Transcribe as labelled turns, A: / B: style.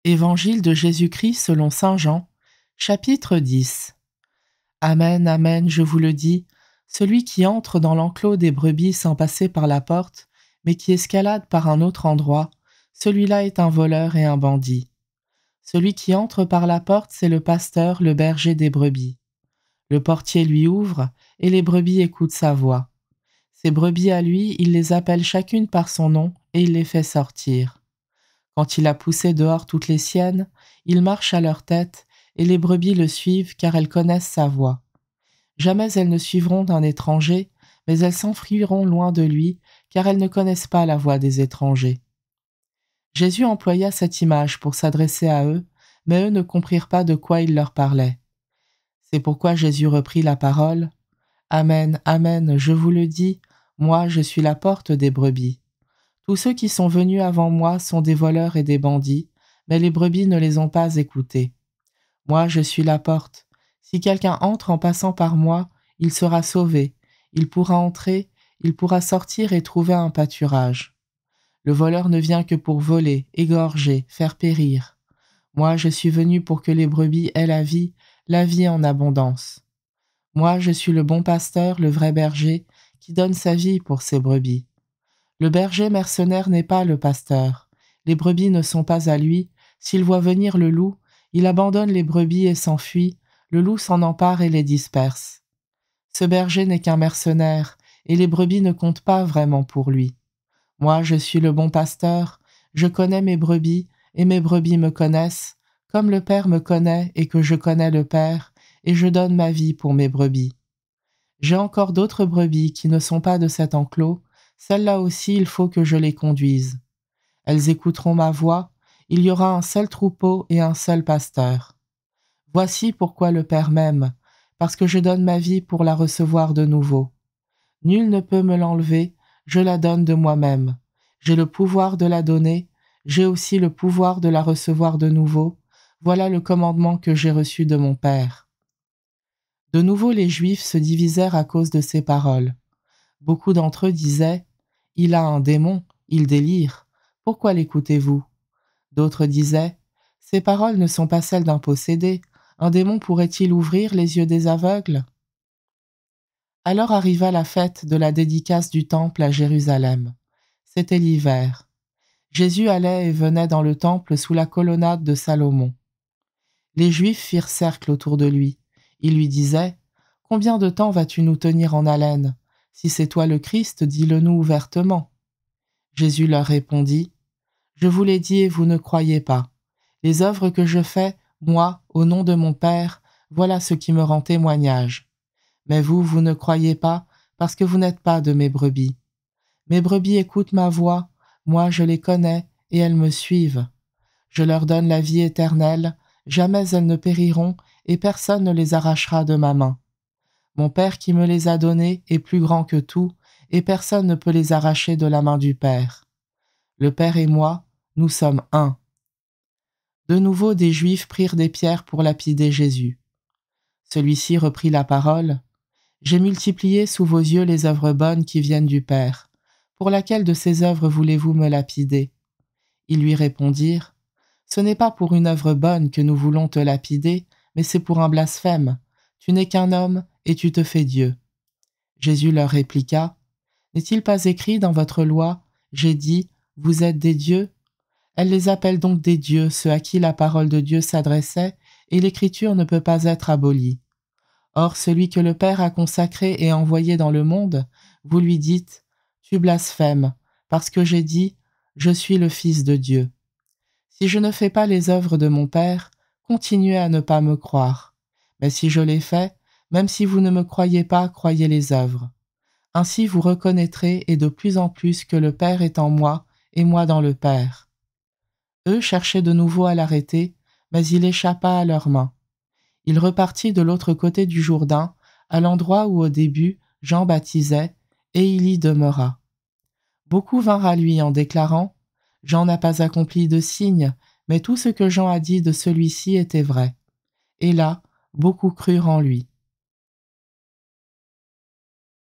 A: Évangile de Jésus-Christ selon saint Jean, chapitre 10. Amen, amen, je vous le dis, celui qui entre dans l'enclos des brebis sans passer par la porte, mais qui escalade par un autre endroit, celui-là est un voleur et un bandit. Celui qui entre par la porte, c'est le pasteur, le berger des brebis. Le portier lui ouvre, et les brebis écoutent sa voix. Ces brebis à lui, il les appelle chacune par son nom, et il les fait sortir. Quand il a poussé dehors toutes les siennes, il marche à leur tête, et les brebis le suivent car elles connaissent sa voix. Jamais elles ne suivront d'un étranger, mais elles s'enfuiront loin de lui, car elles ne connaissent pas la voix des étrangers. Jésus employa cette image pour s'adresser à eux, mais eux ne comprirent pas de quoi il leur parlait. C'est pourquoi Jésus reprit la parole. « Amen, amen, je vous le dis, moi je suis la porte des brebis. Tous ceux qui sont venus avant moi sont des voleurs et des bandits, mais les brebis ne les ont pas écoutés. Moi je suis la porte. Si quelqu'un entre en passant par moi, il sera sauvé. Il pourra entrer, il pourra sortir et trouver un pâturage. Le voleur ne vient que pour voler, égorger, faire périr. Moi je suis venu pour que les brebis aient la vie en abondance. Moi je suis le bon pasteur, le vrai berger, qui donne sa vie pour ses brebis. Le berger mercenaire n'est pas le pasteur. Les brebis ne sont pas à lui. S'il voit venir le loup, il abandonne les brebis et s'enfuit. Le loup s'en empare et les disperse. Ce berger n'est qu'un mercenaire, et les brebis ne comptent pas vraiment pour lui. Moi, je suis le bon pasteur. Je connais mes brebis, et mes brebis me connaissent, comme le Père me connaît et que je connais le Père, et je donne ma vie pour mes brebis. J'ai encore d'autres brebis qui ne sont pas de cet enclos. Celles-là aussi, il faut que je les conduise. Elles écouteront ma voix, il y aura un seul troupeau et un seul pasteur. Voici pourquoi le Père m'aime, parce que je donne ma vie pour la recevoir de nouveau. Nul ne peut me l'enlever, je la donne de moi-même. J'ai le pouvoir de la donner, j'ai aussi le pouvoir de la recevoir de nouveau. Voilà le commandement que j'ai reçu de mon Père. De nouveau les Juifs se divisèrent à cause de ces paroles. Beaucoup d'entre eux disaient « Il a un démon, il délire. Pourquoi l'écoutez-vous » D'autres disaient « Ces paroles ne sont pas celles d'un possédé. Un démon pourrait-il ouvrir les yeux des aveugles » Alors arriva la fête de la dédicace du temple à Jérusalem. C'était l'hiver. Jésus allait et venait dans le temple sous la colonnade de Salomon. Les Juifs firent cercle autour de lui. Ils lui disaient « Combien de temps vas-tu nous tenir en haleine ? Si c'est toi le Christ, dis-le-nous ouvertement. » Jésus leur répondit « Je vous l'ai dit et vous ne croyez pas. Les œuvres que je fais, moi, au nom de mon Père, voilà ce qui me rend témoignage. Mais vous, vous ne croyez pas, parce que vous n'êtes pas de mes brebis. Mes brebis écoutent ma voix, moi je les connais, et elles me suivent. Je leur donne la vie éternelle, jamais elles ne périront, et personne ne les arrachera de ma main. Mon Père qui me les a donnés est plus grand que tout, et personne ne peut les arracher de la main du Père. Le Père et moi, nous sommes un. » De nouveau, des Juifs prirent des pierres pour lapider Jésus. Celui-ci reprit la parole. « J'ai multiplié sous vos yeux les œuvres bonnes qui viennent du Père. Pour laquelle de ces œuvres voulez-vous me lapider » Ils lui répondirent. « Ce n'est pas pour une œuvre bonne que nous voulons te lapider, mais c'est pour un blasphème. Tu n'es qu'un homme, et tu te fais Dieu. » Jésus leur répliqua. « N'est-il pas écrit dans votre loi, j'ai dit, vous êtes des dieux ?» Elle les appelle donc des dieux, ceux à qui la parole de Dieu s'adressait, et l'écriture ne peut pas être abolie. Or, celui que le Père a consacré et envoyé dans le monde, vous lui dites, « Tu blasphèmes, parce que j'ai dit, je suis le Fils de Dieu. » Si je ne fais pas les œuvres de mon Père, continuez à ne pas me croire. Mais si je les fais, même si vous ne me croyez pas, croyez les œuvres. Ainsi vous reconnaîtrez et de plus en plus que le Père est en moi et moi dans le Père. Eux cherchaient de nouveau à l'arrêter, mais il échappa à leurs mains. Il repartit de l'autre côté du Jourdain, à l'endroit où au début Jean baptisait, et il y demeura. Beaucoup vinrent à lui en déclarant « Jean n'a pas accompli de signe, mais tout ce que Jean a dit de celui-ci était vrai. » Et là, beaucoup crurent en lui.